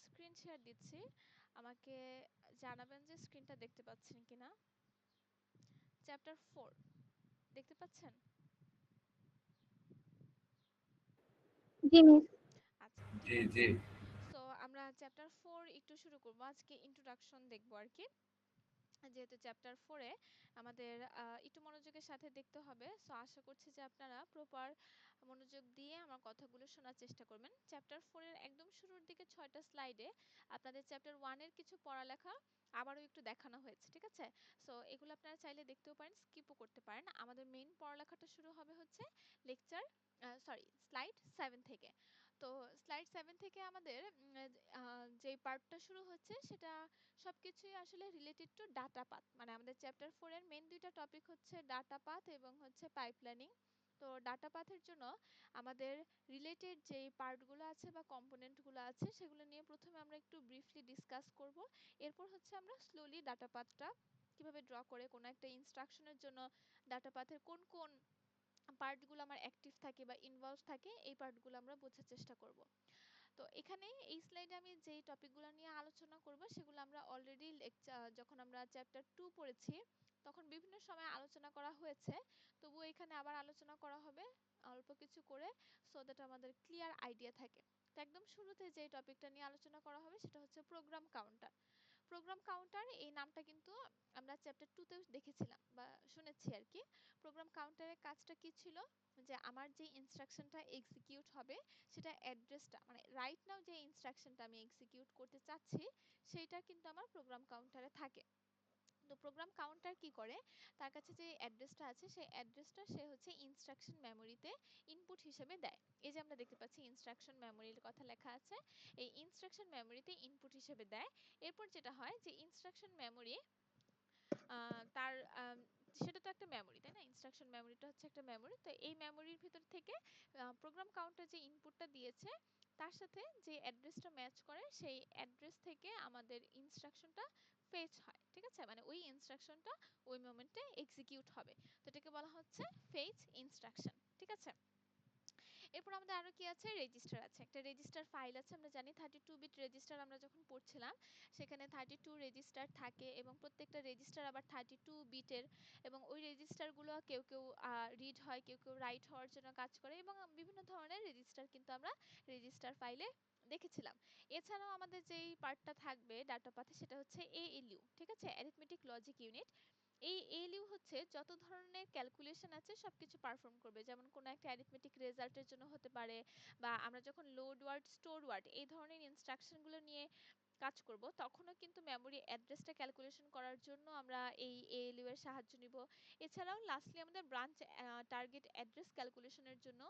Screen share দিচ্ছি। আমাকে জানাবেন যে স্ক্রিনটা দেখতে পাচ্ছেন কিনা। চ্যাপ্টার 4 দেখতে পাচ্ছেন? জি মিস। আচ্ছা, ঠিক জি আছে। জি। সো আমরা চ্যাপ্টার 4 একটু শুরু করব। আজকে ইন্ট্রোডাকশন দেখব আর কি। যেহেতু চ্যাপ্টার 4-এ আমাদের একটু মনোযোগের সাথে দেখতে হবে। সো আশা করছি যে আপনারা প্রপার মনোযোগ দিয়ে আমার কথাগুলো শোনার চেষ্টা করবেন। চ্যাপ্টার 4-এর একদম শুরুর দিকে 6টা স্লাইডে আপনাদের চ্যাপ্টার 1-এর কিছু পড়ালেখা আবারও একটু দেখানো হয়েছে, ঠিক আছে? সো এগুলো আপনারা চাইলে দেখতেও পারেন, স্কিপও করতে পারেন। আমাদের মেইন পড়ালেখাটা শুরু হবে হচ্ছে লেকচার স্লাইড 7 থেকে। তো স্লাইড 7 থেকে আমাদের যে পার্টটা শুরু হচ্ছে সেটা সবকিছুই আসলে রিলেটেড টু ডাটা পাথ। মানে আমাদের চ্যাপ্টার 4 এর মেইন দুইটা টপিক হচ্ছে ডাটা পাথ এবং হচ্ছে পাইপলাইনিং। তো ডাটা পাথের জন্য আমাদের রিলেটেড যে পার্টগুলো আছে বা কম্পোনেন্টগুলো আছে সেগুলো নিয়ে প্রথমে আমরা একটু ব্রিফলি ডিসকাস করব। এরপর হচ্ছে আমরা স্লোলি ডাটা পাথটা কিভাবে ড্র করে কোনো একটা ইনস্ট্রাকশনের জন্য ডাটা পাথের কোন কোন পার্টগুলো আমার অ্যাক্টিভ থাকে বা ইনভলভ থাকে এই পার্টগুলো আমরা বোঝার চেষ্টা করব। তো এখানে এই স্লাইডে আমি যেই টপিকগুলো নিয়ে আলোচনা করব সেগুলো আমরা অলরেডি যখন আমরা চ্যাপ্টার 2 পড়েছি তখন বিভিন্ন সময় আলোচনা করা হয়েছে। তবুও এখানে আবার আলোচনা করা হবে অল্প কিছু করে, সো দ্যাট আমাদের ক্লিয়ার আইডিয়া থাকে। তো একদম শুরুতে যে টপিকটা নিয়ে আলোচনা করা হবে সেটা হচ্ছে প্রোগ্রাম কাউন্টার। প্রোগ্রাম কাউন্টার এই নামটা কিন্তু আমরা চ্যাপ্টার 2 তেও দেখেছিলাম বা শুনেছি আর কি। প্রোগ্রাম কাউন্টারের কাজটা কি ছিল, যে আমার যে ইনস্ট্রাকশনটা এক্সিকিউট হবে সেটা অ্যাড্রেসটা, মানে রাইট নাও যে ইনস্ট্রাকশনটা আমি এক্সিকিউট করতে চাচ্ছি সেইটা কিন্তু আমার প্রোগ্রাম কাউন্টারে থাকে। তো প্রোগ্রাম কাউন্টার কি করে, তার কাছে যে অ্যাড্রেসটা আছে সেই অ্যাড্রেসটা সে হচ্ছে ইনস্ট্রাকশন মেমোরিতে ইনপুট হিসেবে দেয়। এই যে আমরা দেখতে পাচ্ছি ইনস্ট্রাকশন মেমোরির কথা লেখা আছে, এই ইনস্ট্রাকশন মেমোরিতে ইনপুট হিসেবে দেয়। এরপর যেটা হয় যে ইনস্ট্রাকশন মেমোরি তার সেটা তো একটা মেমোরি, তাই না? ইনস্ট্রাকশন মেমোরিটা হচ্ছে একটা মেমোরি। তো এই মেমোরির ভিতর থেকে প্রোগ্রাম কাউন্টার যে ইনপুটটা দিয়েছে তার সাথে যে অ্যাড্রেসটা ম্যাচ করে সেই অ্যাড্রেস থেকে আমাদের ইনস্ট্রাকশনটা ফেচ হয়, ঠিক আছে? মানে ওই ইনস্ট্রাকশনটা ওই মোমেন্টে এক্সিকিউট হবে। তো এটাকে বলা হচ্ছে ফেচ ইনস্ট্রাকশন, ঠিক আছে? এরপর আমাদের আরো কি আছে, রেজিস্টার আছে। একটা রেজিস্টার ফাইল আছে, আমরা জানি 32 বিট রেজিস্টার আমরা যখন পড়ছিলাম সেখানে 32 রেজিস্টার থাকে এবং প্রত্যেকটা রেজিস্টার আবার 32 বিটের, এবং ওই রেজিস্টারগুলো কেউ কেউ রিড হয়, কেউ কেউ রাইট হওয়ার জন্য কাজ করে, এবং বিভিন্ন ধরনের রেজিস্টার কিন্তু আমরা রেজিস্টার ফাইলে দেখেছিলাম। এছাড়াও আমাদের যেই পার্টটা থাকবে ডাটা পাথে সেটা হচ্ছে এএলইউ, ঠিক আছে? Arithmetic logic unit. এই এলইউ হচ্ছে যত ধরনের ক্যালকুলেশন আছে সবকিছু পারফর্ম করবে, যেমন কোনো একটা অ্যারিথমেটিক রেজাল্টের জন্য হতে পারে, বা আমরা যখন লোড ওয়ার্ড স্টোর ওয়ার্ড এই ধরনের ইনস্ট্রাকশনগুলো নিয়ে কাজ করব তখনও কিন্তু মেমোরি অ্যাড্রেসটা ক্যালকুলেশন করার জন্য আমরা এই এএলইউ এর সাহায্য নিব। এছাড়াও লাস্টলি আমাদের ব্রাঞ্চ টার্গেট অ্যাড্রেস ক্যালকুলেশনের জন্য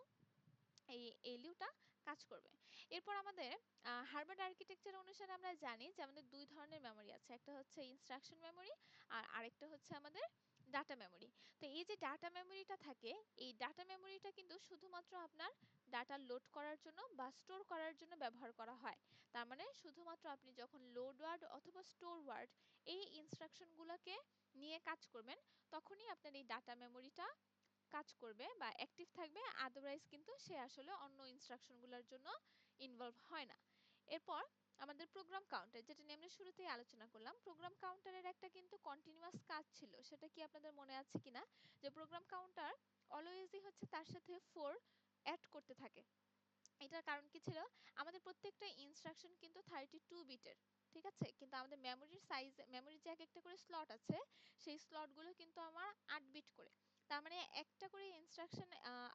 এই এলইউটা কাজ করবে। এরপর আমাদের হার্ভার্ড আর্কিটেকচার অনুসারে আমরা জানি যে আমাদের দুই ধরনের মেমোরি আছে, একটা হচ্ছে ইনস্ট্রাকশন মেমোরি আর আরেকটা হচ্ছে আমাদের ডাটা মেমোরি। তো এই যে ডাটা মেমোরিটা থাকে এই ডাটা মেমোরিটা কিন্তু শুধুমাত্র আপনার ডাটা লোড করার জন্য বা স্টোর করার জন্য ব্যবহার করা হয়। তার মানে শুধুমাত্র আপনি যখন লোড ওয়ার্ড অথবা স্টোর ওয়ার্ড এই ইনস্ট্রাকশনগুলোকে নিয়ে কাজ করবেন তখনই আপনার এই ডাটা মেমোরিটা কাজ করবে বা অ্যাক্টিভ থাকবে, আদারওয়াইজ কিন্তু সে আসলে অন্য ইনস্ট্রাকশনগুলোর জন্য ইনভলভ হয় না। এরপর আমাদের প্রোগ্রাম কাউন্টার, যেটা নিয়ে আমরা শুরুতেই আলোচনা করলাম, প্রোগ্রাম কাউন্টারের একটা কিন্তু কন্টিনিউয়াস কাজ ছিল, সেটা কি আপনাদের মনে আছে কিনা, যে প্রোগ্রাম কাউন্টার অলওয়েজই হচ্ছে তার সাথে 4 অ্যাড করতে থাকে। এটার কারণ কি ছিল, আমাদের প্রত্যেকটা ইনস্ট্রাকশন কিন্তু 32 বিটের, ঠিক আছে? কিন্তু আমাদের মেমোরির সাইজ, মেমোরির যে এক একটা করে স্লট আছে সেই স্লটগুলো কিন্তু আমার 8 বিট করে। তার মানে একটা করে ইনস্ট্রাকশন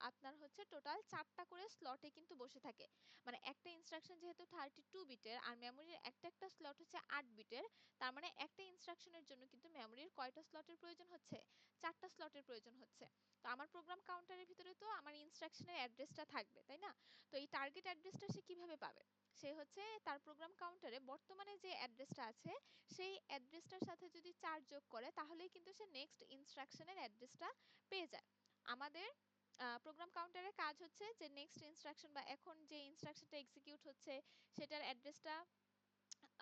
আপনার হচ্ছে টোটাল 4টা করে স্লটে কিন্তু বসে থাকে। মানে একটা ইনস্ট্রাকশন যেহেতু 32 বিটের আর মেমোরির একটা একটা স্লট হচ্ছে 8 বিটের, তার মানে একটা ইনস্ট্রাকশনের জন্য কিন্তু মেমোরির কয়টা স্লটের প্রয়োজন হচ্ছে, 4টা স্লটের প্রয়োজন হচ্ছে। তো আমার প্রোগ্রাম কাউন্টারের ভিতরে তো আমার ইনস্ট্রাকশনের অ্যাড্রেসটা থাকবে, তাই না? তো এই টার্গেট অ্যাড্রেসটা সে কিভাবে পাবে, সে হচ্ছে তার প্রোগ্রাম কাউন্টারে বর্তমানে যে অ্যাড্রেসটা আছে সেই অ্যাড্রেসটার সাথে যদি 4 যোগ করে তাহলেই কিন্তু সে নেক্সট ইনস্ট্রাকশনের অ্যাড্রেসটা পেয়ে যায়। আমাদের প্রোগ্রাম কাউন্টারের কাজ হচ্ছে যে নেক্সট ইনস্ট্রাকশন বা এখন যে ইনস্ট্রাকশনটা এক্সিকিউট হচ্ছে সেটার অ্যাড্রেসটা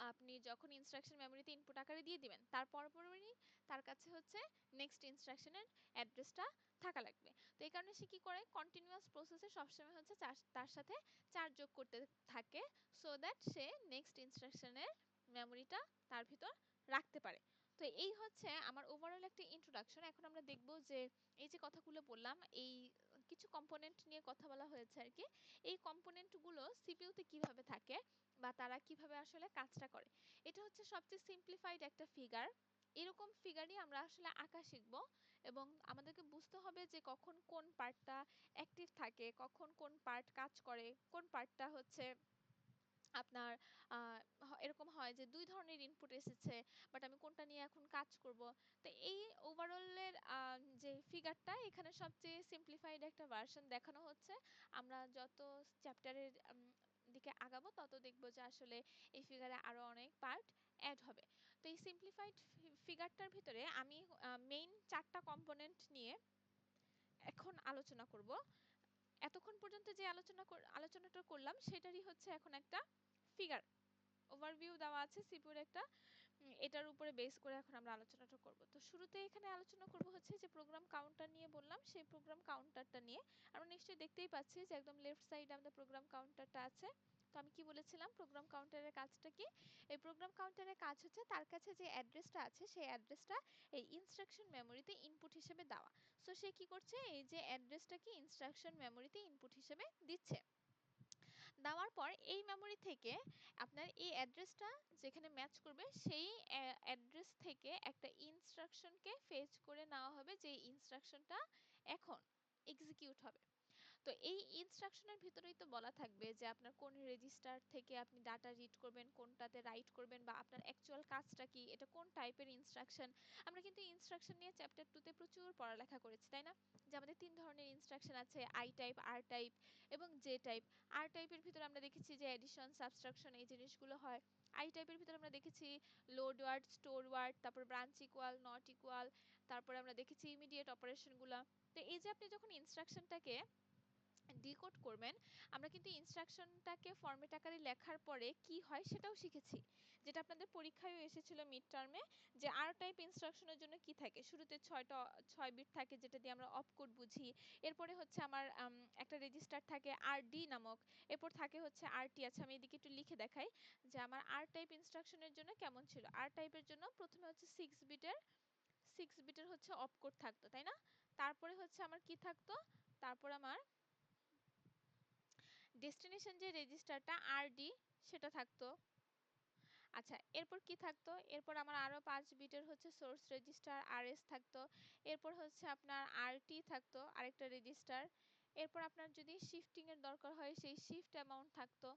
আপনি যখন ইনস্ট্রাকশন মেমোরিতে ইনপুট আকারে দিয়ে দিবেন তার পরপরই তার কাছে হচ্ছে নেক্সট ইনস্ট্রাকশনের অ্যাড্রেসটা থাকা লাগবে। তো এই কারণে সে কি করে কন্টিনিউয়াস প্রসেসে সবসময় হচ্ছে তার সাথে 4 যোগ করতে থাকে, সো দ্যাট সে নেক্সট ইনস্ট্রাকশনের মেমোরিটা তার ভিতর রাখতে পারে। তো এই হচ্ছে আমার ওভারঅল একটা ইন্ট্রোডাকশন। এখন আমরা দেখব যে এই যে কথাগুলো বললাম, এই কিছু কম্পোনেন্ট নিয়ে কথা বলা হয়েছে আর কি। এই কম্পোনেন্টগুলো সিপিইউতে কিভাবে থাকে বা তারা কিভাবে আসলে কাজটা করে। এটা হচ্ছে সবচেয়ে সিম্পলিফাইড একটা ফিগার। এরকম ফিগারই আমরা আসলে আঁকা শিখব এবং আমাদেরকে বুঝতে হবে যে কখন কোন পার্টটা অ্যাক্টিভ থাকে, কখন কোন পার্ট কাজ করে, কোন পার্টটা হচ্ছে আপনার এরকম হয় যে দুই ধরনের ইনপুট এসেছে, বাট আমি কোনটা নিয়ে এখন কাজ করব। তো এই ওভারঅলের যে ফিগারটা এখানে সবচেয়ে সিম্পলিফাইড একটা ভার্সন দেখানো হচ্ছে। আমরা যত চ্যাপ্টারের দিকে আগাবো তত দেখব যে আসলে এই ফিগারে আরো অনেক পার্ট অ্যাড হবে। তো এই সিম্পলিফাইড ফিগারটার ভিতরে আমি মেইন 4টা কম্পোনেন্ট নিয়ে এখন আলোচনা করব। এতক্ষণ পর্যন্ত যে আলোচনাটা করলাম সেটারই হচ্ছে এখন একটা ফিগার ওভারভিউ দেওয়া আছে সিপিইউর একটা, এটার উপরে বেস করে এখন আমরা আলোচনাটা করব। তো শুরুতে এখানে আলোচনা করব হচ্ছে যে প্রোগ্রাম কাউন্টার নিয়ে বললাম, সেই প্রোগ্রাম কাউন্টারটা নিয়ে। আমরা নিশ্চয়ই দেখতেই পাচ্ছি যে একদম লেফট সাইডে আমাদের প্রোগ্রাম কাউন্টারটা আছে। তো আমি কি বলেছিলাম প্রোগ্রাম কাউন্টারের কাজটা কি? এই প্রোগ্রাম কাউন্টারের কাজ হচ্ছে তার কাছে যে অ্যাড্রেসটা আছে সেই অ্যাড্রেসটা এই ইনস্ট্রাকশন মেমোরিতে ইনপুট হিসেবে দেওয়া। সো সে কি করছে, এই যে অ্যাড্রেসটাকে ইনস্ট্রাকশন মেমোরিতে ইনপুট হিসেবে দিচ্ছে। দেওয়ার পর এই মেমোরি থেকে আপনার এই অ্যাড্রেসটা যেখানে ম্যাচ করবে সেই অ্যাড্রেস থেকে একটা ইনস্ট্রাকশনকে ফেচ করে নেওয়া হবে, যে ইনস্ট্রাকশনটা এখন এক্সিকিউট হবে। তো এই ইনস্ট্রাকশনের ভিতরেই তো বলা থাকবে যে আপনার কোন রেজিস্টার থেকে আপনি ডাটা রিড করবেন, কোনটাতে রাইট করবেন, বা আপনার অ্যাকচুয়াল কাজটা কি, এটা কোন টাইপের ইনস্ট্রাকশন। আমরা কিন্তু ইনস্ট্রাকশন নিয়ে চ্যাপ্টার 2 তে প্রচুর পড়ালেখা করেছি, তাই না? যে আমাদের 3 ধরনের ইনস্ট্রাকশন আছে, আই টাইপ, আর টাইপ এবং জে টাইপ। আর টাইপের ভিতরে আমরা দেখেছি যে এডিশন, সাবট্রাকশন এই জিনিসগুলো হয়। আই টাইপের ভিতরে আমরা দেখেছি লোড ওয়ার্ড, স্টোর ওয়ার্ড, তারপর ব্রাঞ্চ ইকুয়াল, নট ইকুয়াল, তারপরে আমরা দেখেছি ইমিডিয়েট অপারেশনগুলো। তো এই যে আপনি যখন ইনস্ট্রাকশনটাকে ডিকোড করবেন, আমরা কিন্তু ইনস্ট্রাকশনটাকে ফরম্যাট আকারে লেখার পরে কি হয় সেটাও শিখেছি, যেটা আপনাদের পরীক্ষায়ও এসেছিল মিড টার্মে, যে আর টাইপ ইনস্ট্রাকশনের জন্য কি থাকে, শুরুতে 6 বিট থাকে যেটা দিয়ে আমরা অপকোড বুঝি। এরপরে হচ্ছে আমার একটা রেজিস্টার থাকে আর ডি নামক, এরপর থাকে হচ্ছে আর টি। আচ্ছা আমি এদিকে একটু লিখে দেখাই যে আমার আর টাইপ ইনস্ট্রাকশনের জন্য কেমন ছিল। আর টাইপের জন্য প্রথমে হচ্ছে 6 বিটের হচ্ছে অপকোড থাকতো, তাই না? তারপরে হচ্ছে আমার কি থাকতো, তারপর আমার ডেস্টিনেশন যে রেজিস্টারটা আরডি সেটা থাকতো। আচ্ছা এরপর কি থাকতো, এরপর আমার আরো 5 বিটের হচ্ছে সোর্স রেজিস্টার আরএস থাকতো। এরপর হচ্ছে আপনার আরটি থাকতো আরেকটা রেজিস্টার। এরপর আপনার যদি শিফটিং এর দরকার হয় সেই শিফট অ্যামাউন্ট থাকতো।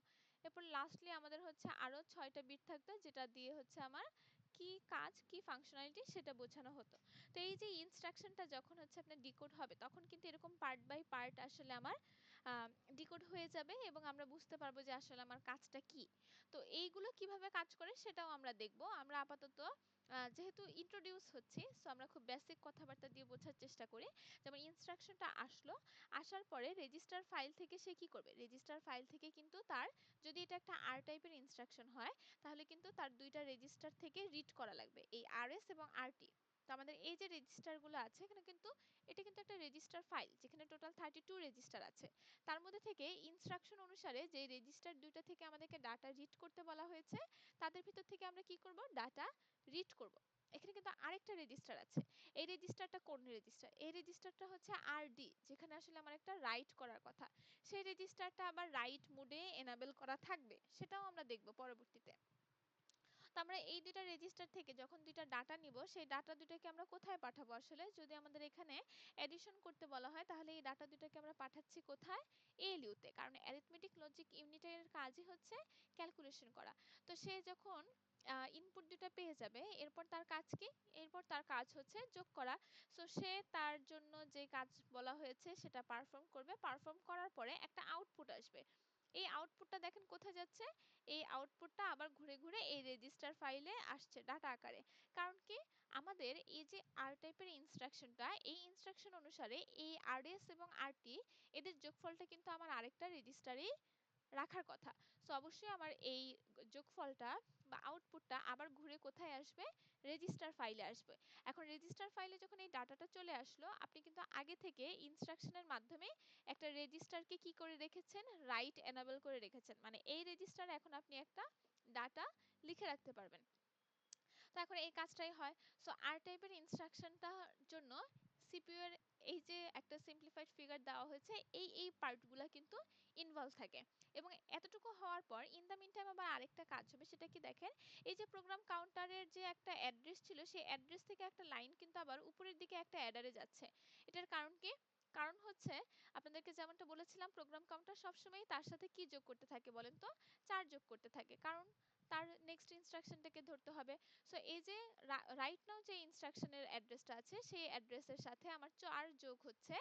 এরপর লাস্টলি আমাদের হচ্ছে আরো 6টা বিট থাকতো যেটা দিয়ে হচ্ছে আমার কি কাজ কি ফাংশনালিটি সেটা বোঝানো হতো। তো এই যে ইনস্ট্রাকশনটা যখন হচ্ছে আপনার ডিকোড হবে তখন কিন্তু এরকম পার্ট বাই পার্ট আসলে আমার ডিকোড হয়ে যাবে এবং আমরা বুঝতে পারবো যে আসলে আমার কাজটা কি। তো এইগুলো কিভাবে কাজ করে সেটাও আমরা দেখব। আমরা আপাতত যেহেতু ইন্ট্রোডিউস হচ্ছে, সো আমরা খুব বেসিক কথাবার্তা দিয়ে বোঝার চেষ্টা করি। যেমন ইনস্ট্রাকশনটা আসলো, আসার পরে রেজিস্টার ফাইল থেকে সে কি করবে, রেজিস্টার ফাইল থেকে কিন্তু তার, যদি এটা একটা আর টাইপের ইনস্ট্রাকশন হয় তাহলে কিন্তু তার দুইটা রেজিস্টার থেকে রিড করা লাগবে, এই আরএস এবং আরটি। তো আমাদের এই যে রেজিস্টারগুলো আছে এখানে কিন্তু এটা কিন্তু একটা রেজিস্টার ফাইল যেখানে টোটাল 32 রেজিস্টার আছে। তার মধ্যে থেকে ইনস্ট্রাকশন অনুসারে যে রেজিস্টার দুইটা থেকে আমাদেরকে ডাটা রিড করতে বলা হয়েছে তাদের ভিতর থেকে আমরা কি করব, ডাটা রিড করব। এখানে কিন্তু আরেকটা রেজিস্টার আছে, এই রেজিস্টারটা কোন রেজিস্টার, এই রেজিস্টারটা হচ্ছে আরডি, যেখানে আসলে আমার একটা রাইট করার কথা। সেই রেজিস্টারটা আবার রাইট মোডে এনাবেল করা থাকবে, সেটাও আমরা দেখব পরবর্তীতে। তো আমরা এই দুইটা রেজিস্টার থেকে যখন দুইটা ডাটা নিব সেই ডাটা দুটাকে আমরা কোথায় পাঠাবো, আসলে যদি আমাদের এখানে এডিশন করতে বলা হয় তাহলে এই ডাটা দুটাকে আমরা পাঠাচ্ছি কোথায়, এএলইউ তে, কারণ অ্যারিথমেটিক লজিক ইউনিটের কাজই হচ্ছে ক্যালকুলেশন করা। তো সে যখন ইনপুট দুটো পেয়ে যাবে এরপর তার কাজ কি, এরপর তার কাজ হচ্ছে যোগ করা। সো সে তার জন্য যে কাজ বলা হয়েছে সেটা পারফর্ম করবে, পারফর্ম করার পরে একটা আউটপুট আসবে। এই আউটপুটটা দেখেন কোথায় যাচ্ছে, এই আউটপুটটা আবার ঘুরে ঘুরে এই রেজিস্টার ফাইলে আসছে ডাটা আকারে। কারণ কি, আমাদের এই যে আর টাইপের ইনস্ট্রাকশনটা, এই ইনস্ট্রাকশন অনুসারে এই আরএস এবং আরটি এদের যোগফলটা কিন্তু আমার আরেকটা রেজিস্টারেই রাখার কথা। সো অবশ্যই আমার এই যোগফলটা বা আউটপুটটা আবার ঘুরে কোথায় আসবে, রেজিস্টার ফাইলে আসবে। এখন রেজিস্টার ফাইলে যখন এই ডাটাটা চলে আসলো, আপনি কিন্তু আগে থেকে ইনস্ট্রাকশনের মাধ্যমে একটা রেজিস্টারকে কি করে রেখেছেন, রাইট এনাবল করে রেখেছেন, মানে এই রেজিস্টারে এখন আপনি একটা ডাটা লিখে রাখতে পারবেন। তো এখন এই কাজটাই হয়। সো আর টাইপের ইনস্ট্রাকশনটার জন্য সিপিইউ এর এই যে একটা সিম্পলিফাইড ফিগার দেওয়া হয়েছে, এই পার্টগুলো কিন্তু ইনভলভ থাকে। এবং এতটুকু হওয়ার পর ইন দ্য মিন টাইম আবার আরেকটা কাজ হবে, সেটা কি দেখেন, এই যে প্রোগ্রাম কাউন্টারের যে একটা অ্যাড্রেস ছিল, সেই অ্যাড্রেস থেকে একটা লাইন কিন্তু আবার উপরের দিকে একটা অ্যাডারে যাচ্ছে। এটার কারণ কি? কারণ হচ্ছে আপনাদেরকে যেমনটা বলেছিলাম, প্রোগ্রাম কাউন্টার সবসময় তার সাথে কি যোগ করতে থাকে বলেন তো, 4 যোগ করতে থাকে, কারণ তার নেক্সট ইনস্ট্রাকশনটাকে ধরতে হবে। সো এই যে রাইট নাও যে ইনস্ট্রাকশনের অ্যাড্রেসটা আছে, সেই অ্যাড্রেসের সাথে আমার 4 যোগ হচ্ছে,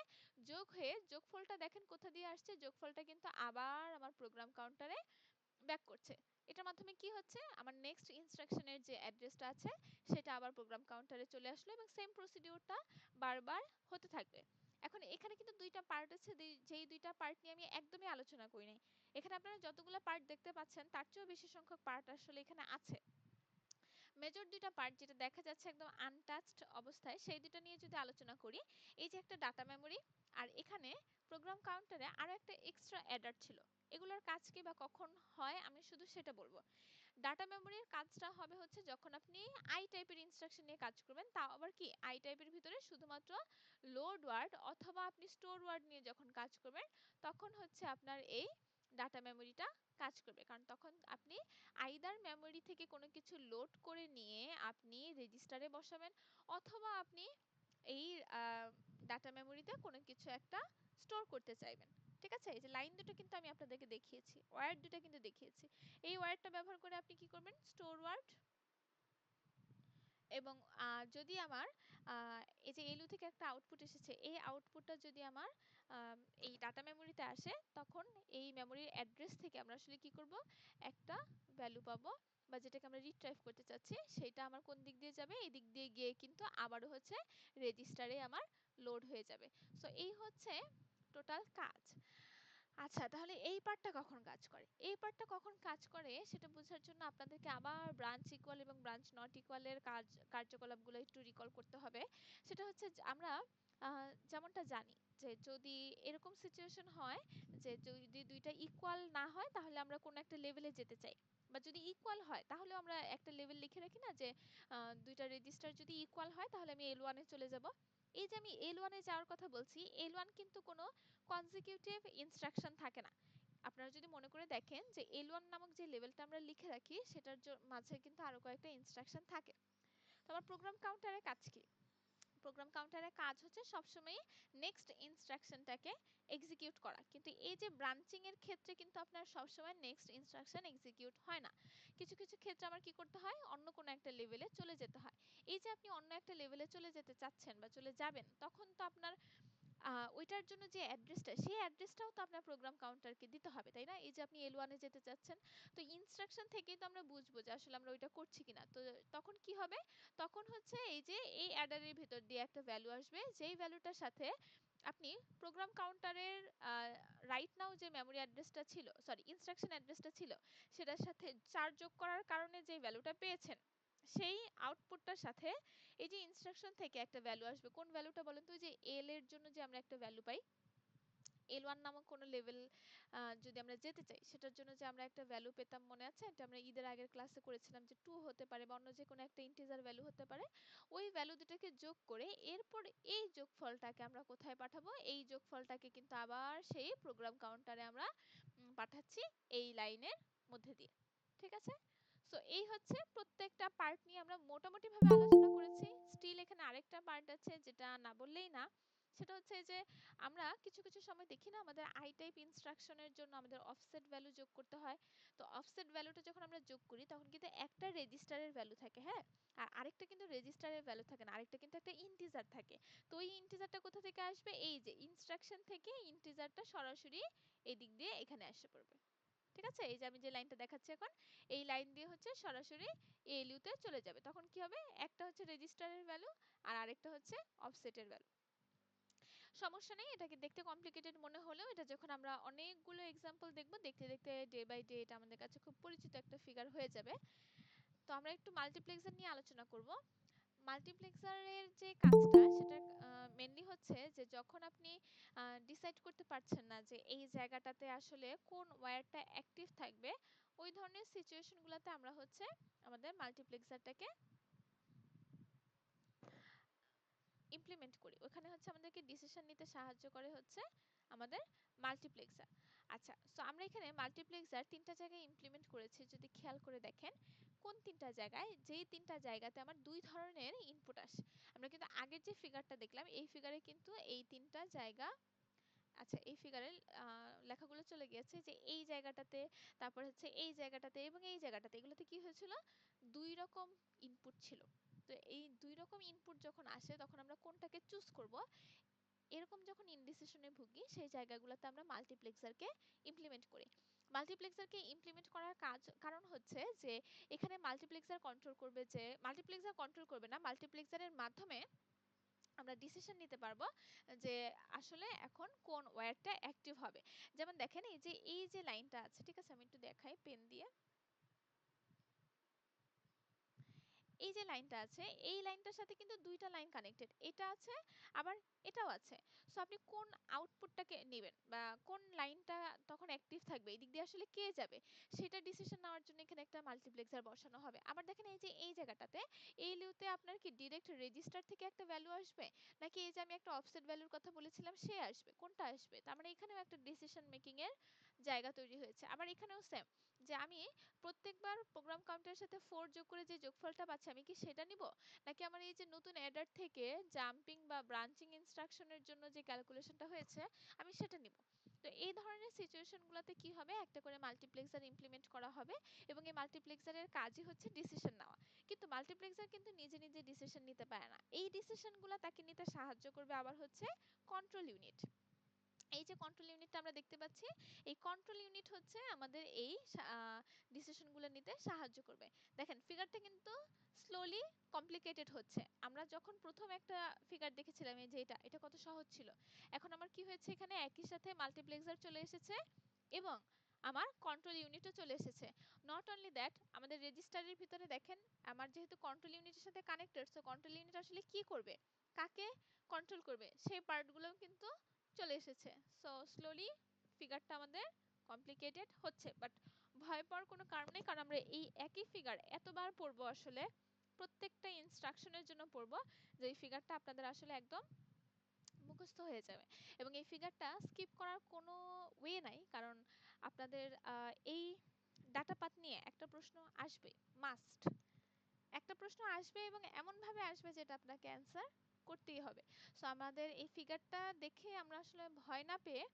যোগ হয়ে যোগফলটা দেখেন কোথা দিয়ে আসছে, যোগফলটা কিন্তু আবার আমার প্রোগ্রাম কাউন্টারে ব্যাক করছে। এটার মাধ্যমে কি হচ্ছে, আমার নেক্সট ইনস্ট্রাকশনের যে অ্যাড্রেসটা আছে সেটা আবার প্রোগ্রাম কাউন্টারে চলে আসলো এবং সেম প্রসিডিউরটা বারবার হতে থাকবে। এখন এখানে কিন্তু দুইটা পার্ট আছে, যেই দুইটা পার্ট নিয়ে আমি একদমই আলোচনা করি নাই। এখানে আপনারা যতগুলো পার্ট দেখতে পাচ্ছেন তার চেয়েও বেশি সংখ্যক পার্ট আসলে এখানে আছে। মেজর দুইটা পার্ট যেটা দেখা যাচ্ছে একদম আনটাচড অবস্থায়, সেই দুটো নিয়ে যদি আলোচনা করি, এই যে একটা ডাটা মেমরি, আর এখানে প্রোগ্রাম কাউন্টারে আরো একটা এক্সট্রা অ্যাডার ছিল। এগুলোর কাজ কি বা কখন হয় আমি শুধু সেটা বলবো। ডাটা মেমরির কাজটা হবে হচ্ছে যখন আপনি আই টাইপের ইনস্ট্রাকশন নিয়ে কাজ করবেন, তাও আবার কি আই টাইপের ভিতরে শুধুমাত্র লোড ওয়ার্ড অথবা আপনি স্টোর ওয়ার্ড নিয়ে যখন কাজ করবেন, তখন হচ্ছে আপনার এই ডাটা মেমরিটা কাজ করবে। কারণ তখন আপনি আইদার মেমরি থেকে কোনো কিছু লোড করে নিয়ে আপনি রেজিস্টারে বসাবেন, অথবা আপনি এই ডাটা মেমরিতে কোনো কিছু একটা স্টোর করতে চাইবেন। ঠিক আছে, এই যে লাইন দুটো কিন্তু আমি আপনাদেরকে দেখিয়েছি, ওয়্যার্ড দুটো কিন্তু দেখিয়েছি। এই ওয়্যার্ডটা ব্যবহার করে আপনি কি করবেন, স্টোর ওয়ার্ড, এবং যদি আমার এই যে এলইউ থেকে একটা আউটপুট এসেছে, এই আউটপুটটা যদি আমার এই ডাটা মেমরিতে আসে, তখন এই মেমরির অ্যাড্রেস থেকে আমরা আসলে কি করব, একটা ভ্যালু পাবো, বা যেটাকে আমরা রিট্রাইভ করতে চাচ্ছি সেটা আমার কোন দিক দিয়ে যাবে, এই দিক দিয়ে গিয়ে কিন্তু আবারও হচ্ছে রেজিস্টারে আমার লোড হয়ে যাবে। সো এই হচ্ছে টোটাল কাজ। আচ্ছা, তাহলে এই পার্টটা কখন কাজ করে, এই পার্টটা কখন কাজ করে সেটা বোঝার জন্য আপনাদেরকে আবার ব্রাঞ্চ ইকুয়াল এবং ব্রাঞ্চ নট ইকুয়ালের কার্যকলাপগুলো একটু রিকল করতে হবে। সেটা হচ্ছে যে আমরা যেমনটা জানি যে যদি এরকম সিচুয়েশন হয় যে যদি দুইটা ইকুয়াল না হয় তাহলে আমরা কোনো একটা লেভেলে যেতে চাই, বা যদি ইকুয়াল হয় তাহলে আমরা একটা লেভেল লিখে রাখি না, যে দুইটা রেজিস্টার যদি ইকুয়াল হয় তাহলে আমি L1 এ চলে যাব। এই যে আমি L1 এ যাওয়ার কথা বলছি, L1 কিন্তু কোনো কনজিকিউটিভ ইনস্ট্রাকশন থাকে না। আপনারা যদি মনে করে দেখেন যে L1 নামক যে লেভেলটা আমরা লিখে রাখি সেটার মাঝে কিন্তু আরো কয়েকটা ইনস্ট্রাকশন থাকে। তো আমার প্রোগ্রাম কাউন্টারের কাজ কি, প্রোগ্রাম কাউন্টারের কাজ হচ্ছে সবসময় নেক্সট ইনস্ট্রাকশনটাকে এক্সিকিউট করা, কিন্তু এই যে ব্রাঞ্চিং এর ক্ষেত্রে কিন্তু আপনার সবসময় নেক্সট ইনস্ট্রাকশন এক্সিকিউট হয় না। কিছু কিছু ক্ষেত্রে আমার কি করতে হয়, অন্য কোনো একটা লেভেলে চলে যেতে হয়। এই যে আপনি অন্য একটা লেভেলে চলে যেতে চাচ্ছেন বা চলে যাবেন, তখন তো আপনার ওইটার জন্য যে অ্যাড্রেসটা, সেই অ্যাড্রেসটাও তো আপনার প্রোগ্রাম কাউন্টারকে দিতে হবে, তাই না? এই যে আপনি L1 এ যেতে চাচ্ছেন, তো ইনস্ট্রাকশন থেকেই তো আমরা বুঝবো যে আসলে আমরা ওইটা করছি কিনা। তো তখন কি হবে, তখন হচ্ছে এই যে এই অ্যাডারের ভিতর দিয়ে একটা ভ্যালু আসবে, যেই ভ্যালুটার সাথে আপনি প্রোগ্রাম কাউন্টারের রাইট নাও যে মেমরি অ্যাড্রেসটা ছিল, সরি ইনস্ট্রাকশন অ্যাড্রেসটা ছিল, সেটার সাথে 4 যোগ করার কারণে যে ভ্যালুটা পেয়েছেন, সেই আউটপুটটার সাথে এই যে ইনস্ট্রাকশন থেকে একটা ভ্যালু আসবে। কোন ভ্যালুটা বলেন তো, যে এল এর জন্য যে আমরা একটা ভ্যালু পাই, L1 নামক কোনো লেভেল যদি আমরা যেতে চাই, সেটার জন্য যে আমরা একটা ভ্যালু পেতাম, মনে আছে? এটা আমরা ঈদের আগের ক্লাসে করেছিলাম যে 2 হতে পারে বা অন্য যে কোনো একটা ইন্টিজার ভ্যালু হতে পারে। ওই ভ্যালু দুটোকে যোগ করে এরপর এই যোগফলটাকে আমরা কোথায় পাঠাবো, এই যোগফলটাকে কিন্তু আবার সেই প্রোগ্রাম কাউন্টারে আমরা পাঠাচ্ছি এই লাইনের মধ্যে দিয়ে। ঠিক আছে? সো এই হচ্ছে প্রত্যেকটা পার্ট নিয়ে আমরা মোটামুটি ভাবে আলোচনা করেছি। স্টিল এখানে আরেকটা পার্ট আছে যেটা না বললেই না, সেটা হচ্ছে যে আমরা কিছু কিছু সময় দেখি না, আমাদের আই টাইপ ইনস্ট্রাকশনের জন্য আমাদের অফসেট ভ্যালু যোগ করতে হয়। তো অফসেট ভ্যালুটা যখন আমরা যোগ করি তখন কিন্তু একটা রেজিস্টারের ভ্যালু থাকে, হ্যাঁ, আর আরেকটা কিন্তু রেজিস্টারের ভ্যালু থাকে না, আরেকটা কিন্তু একটা ইন্টিজার থাকে। তো ওই ইন্টিজারটা কোথা থেকে আসবে, এই যে ইনস্ট্রাকশন থেকে ইন্টিজারটা সরাসরি এই দিক দিয়ে এখানে এসে পড়বে। ঠিক আছে, এই যে আমি যে লাইনটা দেখাচ্ছি এখন, এই লাইন দিয়ে হচ্ছে সরাসরি এলইউ তে চলে যাবে। তখন কি হবে, একটা হচ্ছে রেজিস্টারের ভ্যালু আর আরেকটা হচ্ছে অফসেটের ভ্যালু। সমস্যা নেই, এটাকে দেখতে কমপ্লিকেটেড মনে হলেও এটা যখন আমরা অনেকগুলো এক্সাম্পল দেখব, দেখতে দেখতে ডে বাই ডে এটা আমাদের কাছে খুব পরিচিত একটা ফিগার হয়ে যাবে। তো আমরা একটু মাল্টিপ্লেক্সার নিয়ে আলোচনা করব। মাল্টিপ্লেক্সারের যে কাজটা সেটা মেনলি হচ্ছে যে যখন আপনি ডিসাইড করতে পারছেন না যে এই জায়গাটাতে আসলে কোন ওয়্যারটা অ্যাক্টিভ থাকবে, ওই ধরনের সিচুয়েশনগুলোতে আমরা হচ্ছে আমাদের মাল্টিপ্লেক্সারটাকে ইমপ্লিমেন্ট করি। ওখানে হচ্ছে আমাদেরকে ডিসিশন নিতে সাহায্য করে হচ্ছে আমাদের মাল্টিপ্লেক্সার। আচ্ছা, সো আমরা এখানে মাল্টিপ্লেক্সার তিনটা জায়গায় ইমপ্লিমেন্ট করেছি। যদি খেয়াল করে দেখেন কোন তিনটা জায়গায়, যেই তিনটা জায়গাতে আমার দুই ধরনের ইনপুট আসে। আমরা কিন্তু আগের যে ফিগারটা দেখলাম এই ফিগারে কিন্তু এই তিনটা জায়গা, আচ্ছা এই ফিগারে লেখাগুলো চলে গিয়েছে যে এই জায়গাটাতে, তারপর হচ্ছে এই জায়গাটাতে এবং এই জায়গাটাতে, এগুলোতে কি হয়েছিল, দুই রকম ইনপুট ছিল। তো এই দুই রকম ইনপুট যখন আসে তখন আমরা কোনটাকে চুজ করব, এরকম যখন ইনডিসিশনে ভুগি সেই জায়গাগুলোতে আমরা মাল্টিপ্লেক্সারকে ইমপ্লিমেন্ট করি। মাল্টিপ্লেক্সারকে ইমপ্লিমেন্ট করার কারণ হচ্ছে যে এখানে মাল্টিপ্লেক্সার কন্ট্রোল করবে, যে মাল্টিপ্লেক্সার কন্ট্রোল করবে না, মাল্টিপ্লেক্সারের মাধ্যমে আমরা ডিসিশন নিতে পারবো যে আসলে এখন কোন ওয়্যারটা অ্যাক্টিভ হবে। যেমন দেখেন এই যে লাইনটা আছে, ঠিক আছে আমি একটু দেখাই পেন দিয়ে। এই যে লাইনটা আছে এই লাইনটার সাথে কিন্তু দুইটা লাইন কানেক্টেড, এটা আছে আবার এটাও আছে। সো আপনি কোন আউটপুটটাকে নেবেন বা কোন লাইনটা তখন অ্যাক্টিভ থাকবে, এই দিক দিয়ে আসলে কে যাবে, সেটা ডিসিশন নেওয়ার জন্য এখানে একটা মাল্টিপ্লেক্সার বসানো হবে। আবার দেখেন এই যে এই জায়গাটাতে এই লিউতে আপনার কি ডিরেক্ট রেজিস্টার থেকে একটা ভ্যালু আসবে, নাকি এই যে আমি একটা অফসেট ভ্যালুর কথা বলেছিলাম সে আসবে, কোনটা আসবে, তার মানে এখানেও একটা ডিসিশন মেকিং এর জায়গা তৈরি হয়েছে। আবার এখানেও সেম, যে আমি প্রত্যেকবার প্রোগ্রাম কাউন্টারের সাথে 4 যোগ করে যে যোগফলটা পাচ্ছি আমি কি সেটা নিব, নাকি আমার এই যে নতুন অ্যাডার থেকে জাম্পিং বা ব্রাঞ্চিং ইনস্ট্রাকশনের জন্য যে ক্যালকুলেশনটা হয়েছে আমি সেটা নিব। তো এই ধরনের সিচুয়েশনগুলোতে কি হবে, একটা করে মাল্টিপ্লেক্সার ইমপ্লিমেন্ট করা হবে এবং এই মাল্টিপ্লেক্সারের কাজই হচ্ছে ডিসিশন নেওয়া। কিন্তু মাল্টিপ্লেক্সার কিন্তু নিজে নিজে ডিসিশন নিতে পারে না, এই ডিসিশনগুলো তাকে নিতে সাহায্য করবে আবার হচ্ছে কন্ট্রোল ইউনিট। এই যে কন্ট্রোল ইউনিটটা আমরা দেখতে পাচ্ছি, এই কন্ট্রোল ইউনিট হচ্ছে আমাদের এই ডিসিশনগুলো নিতে সাহায্য করবে। দেখেন ফিগারটা কিন্তু স্লোলি কমপ্লিকেটেড হচ্ছে। আমরা যখন প্রথম একটা ফিগার দেখেছিলাম এই যে এটা কত সহজ ছিল, এখন আমার কি হয়েছে, এখানে একই সাথে মাল্টিপ্লেক্সার চলে এসেছে এবং আমার কন্ট্রোল ইউনিটও চলে এসেছে। নট অনলি দ্যাট, আমাদের রেজিস্টারের ভিতরে দেখেন আমার যেহেতু কন্ট্রোল ইউনিটের সাথে কানেক্টেড, সো কন্ট্রোল ইউনিট আসলে কি করবে, কাকে কন্ট্রোল করবে, সেই পার্টগুলোও কিন্তু চলে এসেছে। সো স্লোলি ফিগারটা আমাদের কমপ্লিকেটেড হচ্ছে, বাট ভয় পাওয়ার কোনো কারণ নেই, কারণ আমরা এই একই ফিগার এতবার পড়বো, আসলে প্রত্যেকটা ইনস্ট্রাকশনের জন্য পড়বো যে এই ফিগারটা আপনাদের আসলে একদম মুখস্থ হয়ে যাবে এবং এই ফিগারটা স্কিপ করার কোনো ওয়ে নাই, কারণ আপনাদের এই ডাটা পাথ নিয়ে একটা প্রশ্ন আসবে, মাস্ট একটা প্রশ্ন আসবে এবং এমনভাবে আসবে যেটা আপনাকে অ্যান্সার করতেই হবে। সো আমাদের এই ফিগারটা দেখে আমরা আসলে ভয় না পেয়ে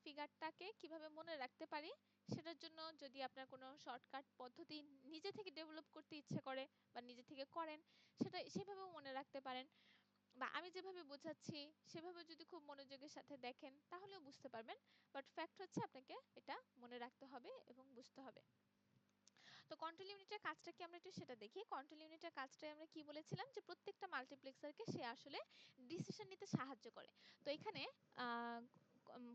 ফিগারটাকে কিভাবে মনে রাখতে পারি সেটার জন্য যদি আপনার কোনো শর্টকাট পদ্ধতি নিজে থেকে ডেভেলপ করতে ইচ্ছে করে বা নিজে থেকে করেন, সেটা সেভাবেও মনে রাখতে পারেন, বা আমি যেভাবে বোঝাচ্ছি সেভাবে যদি খুব মনোযোগের সাথে দেখেন তাহলেও বুঝতে পারবেন। বাট ফ্যাক্ট হচ্ছে আপনাকে এটা মনে রাখতে হবে এবং বুঝতে হবে। তো কন্ট্রোল ইউনিটের কাজটা কি আমরা একটু সেটা দেখি। কন্ট্রোল ইউনিটের কাজটাই আমরা কি বলেছিলাম, যে প্রত্যেকটা মাল্টিপ্লেক্সারকে সে আসলে ডিসিশন নিতে সাহায্য করে। তো এখানে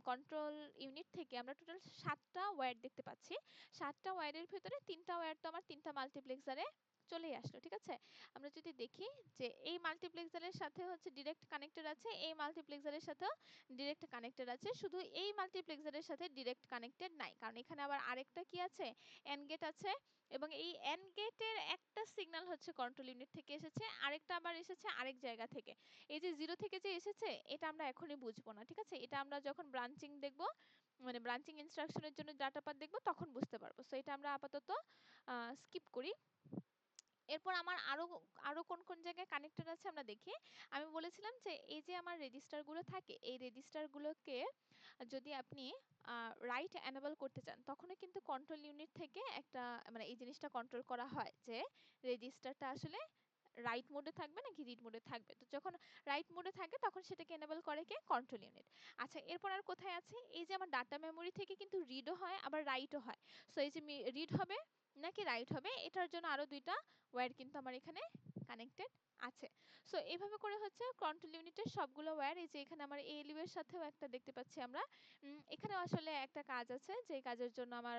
কন্ট্রোল ইউনিট থেকে আমরা টোটাল 7টা ওয়্যার দেখতে পাচ্ছি। 7টা ওয়্যারের ভিতরে 3টা ওয়্যার তো আমার 3টা মাল্টিপ্লেক্সারে চলেই আসলো, ঠিক আছে। আমরা যদি দেখি যে এই মাল্টিপ্লেক্সারের সাথে হচ্ছে ডিরেক্ট কানেক্টেড আছে, এই মাল্টিপ্লেক্সারের সাথেও ডিরেক্ট কানেক্টেড আছে, শুধু এই মাল্টিপ্লেক্সারের সাথে ডিরেক্ট কানেক্টেড নাই, কারণ এখানে আবার আরেকটা কি আছে, এন্ড গেট আছে এবং এই এন্ড গেটের একটা সিগন্যাল হচ্ছে কন্ট্রোল ইউনিট থেকে এসেছে, আরেকটা আবার এসেছে আরেক জায়গা থেকে। এই যে জিরো থেকে যে এসেছে এটা আমরা এখনই বুঝবো না, ঠিক আছে, এটা আমরা যখন ব্রাঞ্চিং দেখব, মানে ব্রাঞ্চিং ইনস্ট্রাকশনের জন্য ডাটা পাথ দেখব তখন বুঝতে পারবো। সো এটা আমরা আপাতত স্কিপ করি। এরপর আমার আরো আরো কোন কোন জায়গায় কানেক্টেড আছে আমরা দেখি। আমি বলেছিলাম যে এই যে আমার রেজিস্টারগুলো থাকে, এই রেজিস্টারগুলোকে যদি আপনি রাইট এনেবল করতে চান তখনই কিন্তু কন্ট্রোল ইউনিট থেকে একটা মানে এই জিনিসটা কন্ট্রোল করা হয় যে রেজিস্টারটা আসলে রাইট মোডে থাকবে নাকি রিড মোডে থাকবে। তো যখন রাইট মোডে থাকে তখন সেটাকে এনেবল করে কে, কন্ট্রোল ইউনিট। আচ্ছা এরপর আর কোথায় আছে, এই যে আমার ডাটা মেমোরি থেকে কিন্তু রিডও হয় আবার রাইটও হয়। সো এই যে রিড হবে নাকি রাইট হবে এটার জন্য আরো দুইটা ওয়্যার কিন্তু আমার এখানে কানেক্টেড আছে। সো এইভাবে করে হচ্ছে কন্ট্রোল ইউনিটের সবগুলো ওয়্যার, এই যে এখানে আমার এএলইউ এর সাথেও একটা দেখতে পাচ্ছি আমরা, এখানেও আসলে একটা কাজ আছে যে কাজের জন্য আমার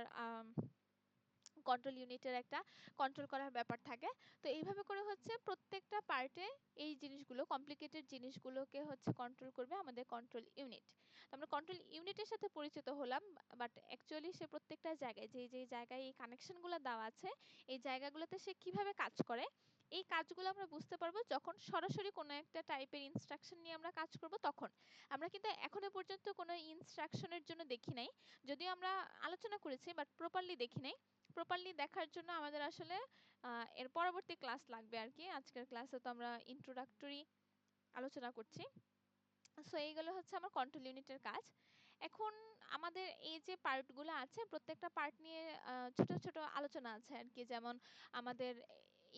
কন্ট্রোল ইউনিটের একটা কন্ট্রোল করার ব্যাপার থাকে। তো এইভাবে করে হচ্ছে প্রত্যেকটা পার্টে এই জিনিসগুলো, কমপ্লিকেটেড জিনিসগুলোকে হচ্ছে কন্ট্রোল করবে আমাদের কন্ট্রোল ইউনিট। তো আমরা কন্ট্রোল ইউনিটের সাথে পরিচিত হলাম, বাট অ্যাকচুয়ালি সে প্রত্যেকটা জায়গায় যে জায়গায় এই কানেকশনগুলো দেওয়া আছে, এই জায়গাগুলোতে সে কিভাবে কাজ করে, এই কাজগুলো আমরা বুঝতে পারবো যখন সরাসরি কোনো একটা টাইপের ইনস্ট্রাকশন নিয়ে আমরা কাজ করব তখন। আমরা কিন্তু এখনো পর্যন্ত কোনো ইনস্ট্রাকশনের জন্য দেখি নাই, যদিও আমরা আলোচনা করেছি বাট প্রপারলি দেখি নাই। প্রপারলি দেখার জন্য আমাদের আসলে এর পরবর্তী ক্লাস লাগবে আর কি। আজকের ক্লাসে তো আমরা ইন্ট্রোডাক্টরি আলোচনা করছি। সো এইগুলো হচ্ছে আমার কন্ট্রোল ইউনিটের কাজ। এখন আমাদের এই যে পার্টগুলো আছে, প্রত্যেকটা পার্ট নিয়ে ছোট ছোট আলোচনা আছে আর কি। যেমন আমাদের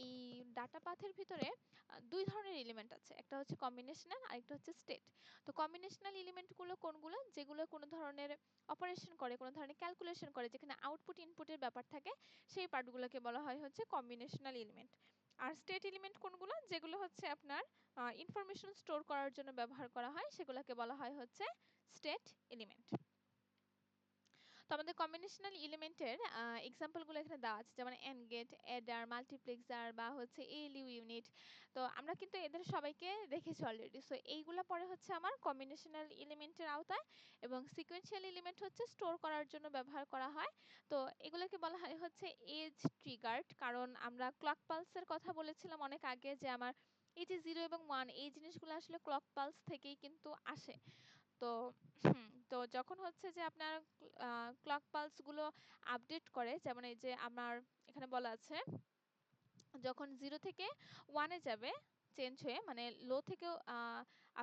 এই ডাটা পাথের ভিতরে দুই ধরনের এলিমেন্ট আছে, একটা হচ্ছে কম্বিনেশনাল আর একটা হচ্ছে স্টেট। তো কম্বিনেশনাল এলিমেন্টগুলো কোনগুলো, যেগুলো কোনো ধরনের অপারেশন করে, কোনো ধরনের ক্যালকুলেশন করে, যেখানে আউটপুট ইনপুটের ব্যাপার থাকে, সেই পার্টগুলোকে বলা হয় হচ্ছে কম্বিনেশনাল এলিমেন্ট। আর স্টেট এলিমেন্ট কোনগুলো, যেগুলো হচ্ছে আপনার ইনফরমেশন স্টোর করার জন্য ব্যবহার করা হয়, সেগুলোকে বলা হয় হচ্ছে স্টেট এলিমেন্ট। তো আমাদের কম্বিনেশনাল এলিমেন্টের এক্সাম্পলগুলো এখানে দেওয়া আছে, যেমন এন্ড গেট, অ্যাডার, মাল্টিপ্লেক্সার বা হচ্ছে এএলইউ ইউনিট। তো আমরা কিন্তু এদের সবাইকে দেখেছি অলরেডি। সো এইগুলো পরে হচ্ছে আমার কম্বিনেশনাল এলিমেন্টের আওতায়, এবং সিকোয়েন্সিয়াল এলিমেন্ট হচ্ছে স্টোর করার জন্য ব্যবহার করা হয়। তো এগুলোকে বলা হয় হচ্ছে এজ ট্রিগার্ড, কারণ আমরা ক্লক পালসের কথা বলেছিলাম অনেক আগে, যে আমার এই যে 0 এবং 1 এই জিনিসগুলো আসলে ক্লক পালস থেকেই কিন্তু আসে। তো তো যখন হচ্ছে যে আপনার ক্লক পালস গুলো আপডেট করে, যেমন এই যে আমার এখানে বলা আছে, যখন 0 থেকে 1 এ যাবে চেঞ্জ হয়ে, মানে লো থেকে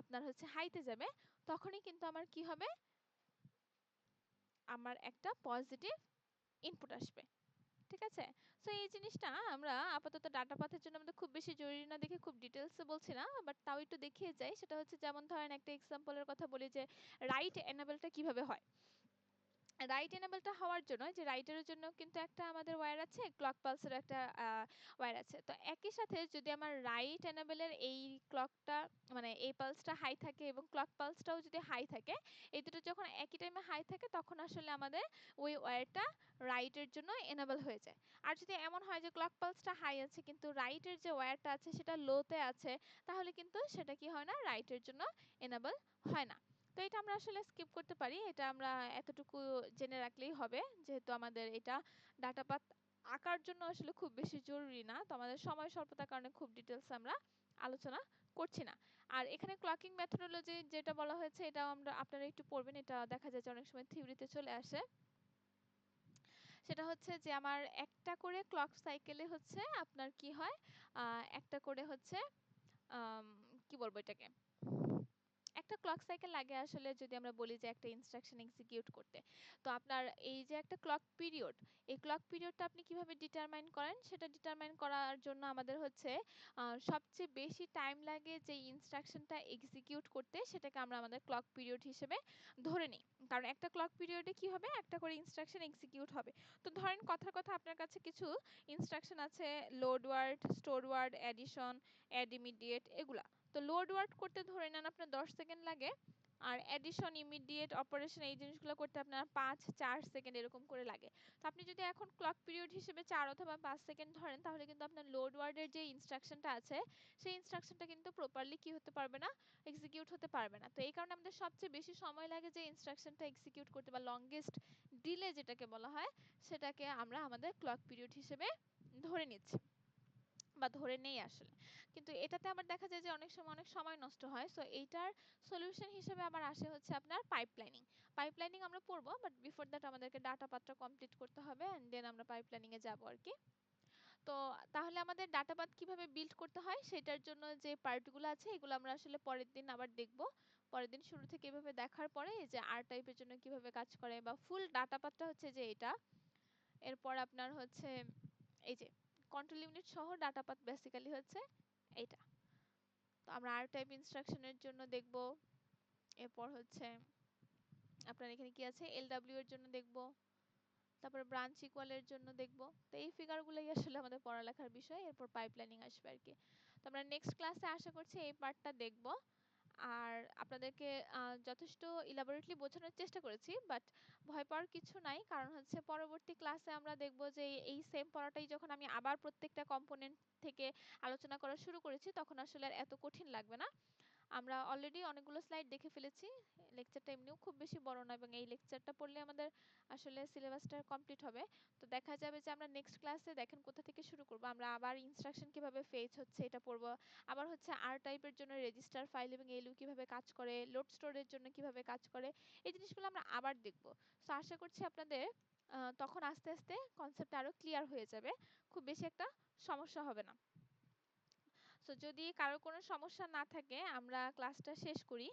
আপনার হচ্ছে হাইতে যাবে, তখনই কিন্তু আমার কি হবে, আমার একটা পজিটিভ ইনপুট আসবে। ঠিক আছে? সো এই জিনিসটা আমরা আপাতত ডাটা পাথের জন্য আমাদের খুব বেশি জরুরি না দেখে খুব ডিটেলসে বলছি না, বাট তাও একটু দেখিয়ে যাই। সেটা হচ্ছে, যেমন ধরেন একটা এক্সাম্পলের কথা বলি, যে রাইট এনেবলটা কিভাবে হয়। রাইট এনেবলটা হওয়ার জন্য, যে রাইটের জন্য কিন্তু একটা আমাদের ওয়্যার আছে, ক্লক পালসের একটা ওয়্যার আছে। তো একই সাথে যদি আমার রাইট এনেবলের এই ক্লকটা, মানে এই পালসটা হাই থাকে এবং ক্লক পালসটাও যদি হাই থাকে, এই দুটো যখন একই টাইমে হাই থাকে, তখন আসলে আমাদের ওই ওয়্যারটা রাইটের জন্য এনেবল হয়ে যায়। আর যদি এমন হয় যে ক্লক পালসটা হাই আছে কিন্তু রাইটের যে ওয়্যারটা আছে সেটা লোতে আছে, তাহলে কিন্তু সেটা কি হয় না, রাইটের জন্য এনেবল হয় না। তো এটা আমরা আসলে স্কিপ করতে পারি, এটা আমরা এতটুকু জেনে রাখলেই হবে, যেহেতু আমাদের এটা ডাটা পাথ আঁকার জন্য আসলে খুব বেশি জরুরি না। তো আমাদের সময় স্বল্পতার কারণে খুব ডিটেলস আমরা আলোচনা করছি না। আর এখানে ক্লকিং মেথোডোলজি যেটা বলা হয়েছে, এটাও আমরা, আপনারা একটু পড়বেন, এটা দেখা যায় যে অনেক সময় থিওরিতে চলে আসে। সেটা হচ্ছে যে আমার একটা করে ক্লক সাইকেলে হচ্ছে আপনার কি হয়, একটা করে হচ্ছে কি বলবো এটাকে, একটা ক্লক সাইকেল লাগে আসলে, যদি আমরা বলি যে একটা ইনস্ট্রাকশন এক্সিকিউট করতে। তো আপনার এই যে একটা ক্লক পিরিয়ড, এই ক্লক পিরিয়ডটা আপনি কিভাবে ডিটারমাইন করেন, সেটা ডিটারমাইন করার জন্য আমাদের হচ্ছে সবচেয়ে বেশি টাইম লাগে যে ইনস্ট্রাকশনটা এক্সিকিউট করতে, সেটাকে আমরা আমাদের ক্লক পিরিয়ড হিসেবে ধরে নিই। কারণ একটা ক্লক পিরিয়ডে কি হবে, একটা করে ইনস্ট্রাকশন এক্সিকিউট হবে। তো ধরেন কথার কথা আপনার কাছে কিছু ইনস্ট্রাকশন আছে, load word, store word, addition, add immediate, এগুলা। তো লোড ওয়ার্ড করতে ধরে নেন আপনার 10 সেকেন্ড লাগে, আর অ্যাডিশন, ইমিডিয়েট অপারেশন, এই জিনিসগুলো করতে আপনার 5-4 সেকেন্ড এরকম করে লাগে। তো আপনি যদি এখন ক্লক পিরিয়ড হিসেবে 4 অথবা 5 সেকেন্ড ধরেন, তাহলে কিন্তু আপনার লোড ওয়ার্ডের যে ইনস্ট্রাকশনটা আছে, সেই ইনস্ট্রাকশনটা কিন্তু প্রপারলি কি হতে পারবে না, এক্সিকিউট হতে পারবে না। তো এই কারণে আমাদের সবচেয়ে বেশি সময় লাগে যে ইনস্ট্রাকশনটা এক্সিকিউট করতে, বা লংগেস্ট ডিলে যেটাকে বলা হয়, সেটাকে আমরা আমাদের ক্লক পিরিয়ড হিসেবে ধরে নিচ্ছি বা ধরে নেই আসলে। কিন্তু এটাতে আবার দেখা যায় যে অনেক সময় অনেক সময় নষ্ট হয়। সো এইটার সলিউশন হিসেবে আবার আসে হচ্ছে আপনার পাইপলাইনিং। পাইপলাইনিং আমরা পড়বো, বাট বিফোর দ্যাট আমাদেরকে ডাটা পাথটা কমপ্লিট করতে হবে, এন্ড দেন আমরা পাইপলাইনিং এ যাব আর কি। তো তাহলে আমাদের ডাটা পাথ কিভাবে বিল্ড করতে হয়, সেটার জন্য যে পার্টগুলো আছে, এগুলো আমরা আসলে পরের দিন আবার দেখব। পরের দিন শুরু থেকে এভাবে দেখার পরে, এই যে আর টাইপের জন্য কিভাবে কাজ করে, বা ফুল ডাটা পাথটা হচ্ছে যে এটা। এরপর আপনার হচ্ছে এই যে কন্ট্রোল ইউনিট সহ ডাটা পাথ বেসিক্যালি হচ্ছে এইটা। তো আমরা আর টাইপ ইনস্ট্রাকশনের জন্য দেখব। এরপর হচ্ছে আপনার এখানে কি আছে, এলডব্লিউ এর জন্য দেখব। তারপরে ব্রাঞ্চ ইকুয়ালের জন্য দেখব। তো এই ফিগারগুলোই আসলে আমাদের পড়ালেখার বিষয়, এরপর পাইপলাইনিং আসবে আর কি। তো আমরা নেক্সট ক্লাসে আশা করছি এই পার্টটা দেখব। আর আপনাদেরকে যথেষ্ট ইলাবোরেটলি বোঝানোর চেষ্টা করেছি, বাট ভয় পাওয়ার কিছু নাই। কারণ হচ্ছে পরবর্তী ক্লাসে আমরা দেখব যে এই সেম পড়াটাই যখন আমি আবার প্রত্যেকটা কম্পোনেন্ট থেকে আলোচনা করা শুরু করেছি, তখন আসলে আর এত কঠিন লাগবে না। আমরা অলরেডি অনেকগুলো স্লাইড দেখে ফেলেছি। লেকচারটা এমনিও খুব বেশি বড় না, এবং এই লেকচারটা পড়লে আমাদের আসলে সিলেবাসটা কমপ্লিট হবে। তো দেখা যাবে যে আমরা নেক্সট ক্লাসে দেখেন কোথা থেকে শুরু করব। আমরা আবার ইনস্ট্রাকশন কিভাবে ফেচ হচ্ছে এটা পড়ব। আবার হচ্ছে আর টাইপের জন্য রেজিস্টার ফাইল এবং এলইউ কিভাবে কাজ করে, লোড স্টোরের জন্য কিভাবে কাজ করে, এই জিনিসগুলো আমরা আবার দেখব। সো আশা করছি আপনাদের তখন আস্তে আস্তে কনসেপ্টটা আরো ক্লিয়ার হয়ে যাবে, খুব বেশি একটা সমস্যা হবে না। সো যদি কারো কোনো সমস্যা না থাকে আমরা ক্লাসটা শেষ করি।